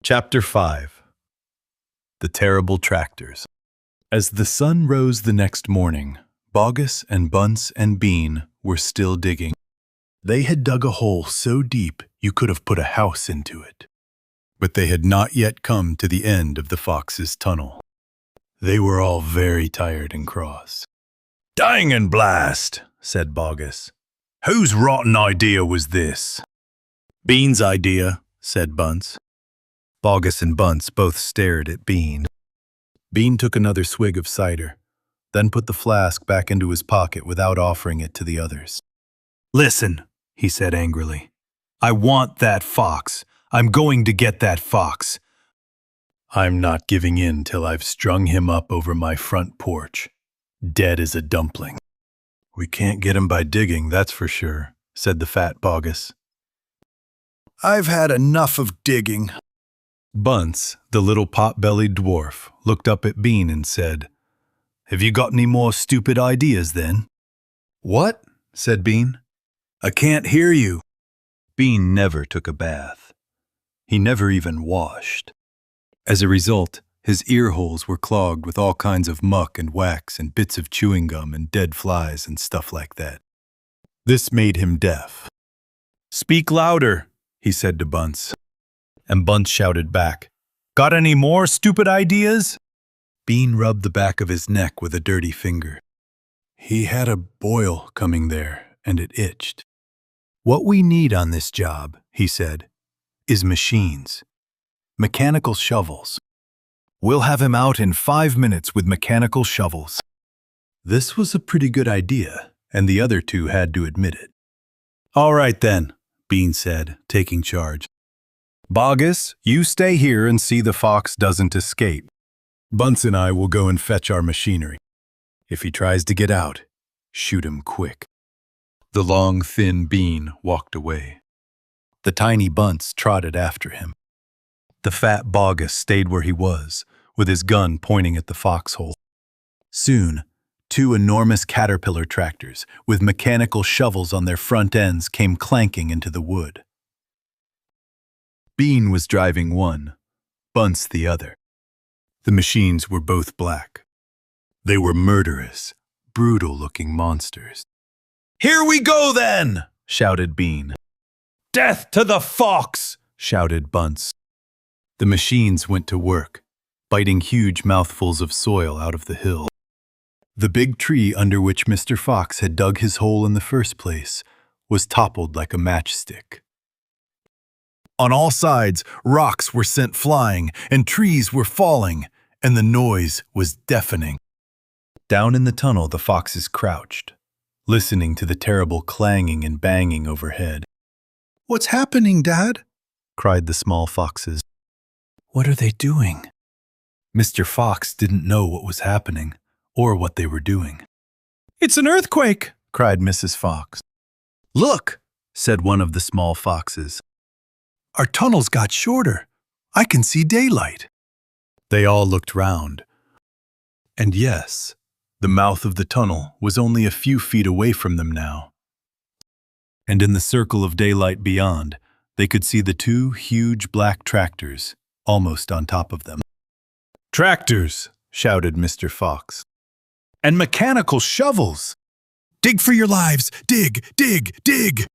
Chapter 5. The Terrible Tractors. As the sun rose the next morning, Bogus and Bunce and Bean were still digging. They had dug a hole so deep you could have put a house into it. But they had not yet come to the end of the fox's tunnel. They were all very tired and cross. "Dang and blast," said Bogus. "Whose rotten idea was this?" "Bean's idea," said Bunce. Bogus and Bunce both stared at Bean. Bean took another swig of cider, then put the flask back into his pocket without offering it to the others. "Listen," he said angrily. "I want that fox. I'm going to get that fox. I'm not giving in till I've strung him up over my front porch, dead as a dumpling." "We can't get him by digging, that's for sure," said the fat Bogus. "I've had enough of digging." Bunce, the little pot-bellied dwarf, looked up at Bean and said, "Have you got any more stupid ideas, then?" "What?" said Bean. "I can't hear you." Bean never took a bath. He never even washed. As a result, his ear holes were clogged with all kinds of muck and wax and bits of chewing gum and dead flies and stuff like that. This made him deaf. "Speak louder," he said to Bunce. And Bunce shouted back, "Got any more stupid ideas?" Bean rubbed the back of his neck with a dirty finger. He had a boil coming there, and it itched. "What we need on this job," he said, "is machines. Mechanical shovels. We'll have him out in 5 minutes with mechanical shovels." This was a pretty good idea, and the other two had to admit it. "All right then," Bean said, taking charge. "Bogus, you stay here and see the fox doesn't escape. Bunce and I will go and fetch our machinery. If he tries to get out, shoot him quick." The long, thin Bean walked away. The tiny Bunce trotted after him. The fat Bogus stayed where he was, with his gun pointing at the foxhole. Soon, 2 enormous caterpillar tractors with mechanical shovels on their front ends came clanking into the wood. Bean was driving one, Bunce the other. The machines were both black. They were murderous, brutal-looking monsters. "Here we go, then!" shouted Bean. "Death to the fox!" shouted Bunce. The machines went to work, biting huge mouthfuls of soil out of the hill. The big tree under which Mr. Fox had dug his hole in the first place was toppled like a matchstick. On all sides, rocks were sent flying, and trees were falling, and the noise was deafening. Down in the tunnel the foxes crouched, listening to the terrible clanging and banging overhead. "What's happening, Dad?" cried the small foxes. "What are they doing?" Mr. Fox didn't know what was happening, or what they were doing. "It's an earthquake!" cried Mrs. Fox. "Look!" said one of the small foxes. "Our tunnels got shorter. I can see daylight." They all looked round. And yes, the mouth of the tunnel was only a few feet away from them now. And in the circle of daylight beyond, they could see the 2 huge black tractors almost on top of them. "Tractors!" shouted Mr. Fox. "And mechanical shovels! Dig for your lives! Dig, dig, dig!"